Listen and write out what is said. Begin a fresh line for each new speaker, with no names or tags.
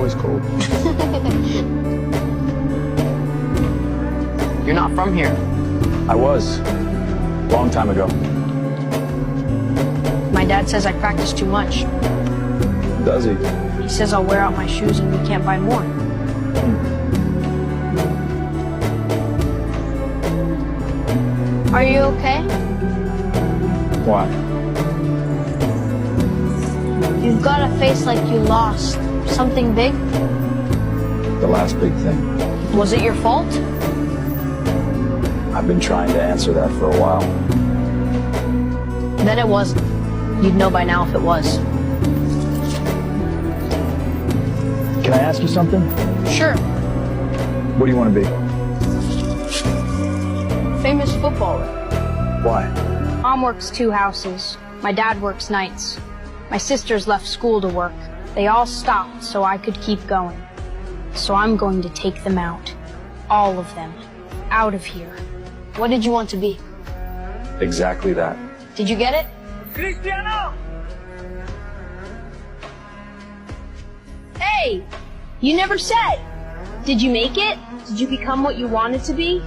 always cold.
You're not from here.
I was. Long time ago.
My dad says I practice too much.
Does he?
He says I'll wear out my shoes and we can't buy more. Are you okay?
Why?
You've got a face like you lost something big.
The last big thing.
Was it your fault?
I've been trying to answer that for a while.
Then it wasn't. You'd know by now if it was.
Can I ask you something?
Sure.
What do you want to be?
Famous footballer.
Why?
Mom works 2 houses. My dad works nights. My sisters left school to work. They all stopped so I could keep going. So I'm going to take them out. All of them. Out of here. What did you want to be?
Exactly that.
Did you get it?
Cristiano!
Hey! You never said! Did you make it? Did you become what you wanted to be?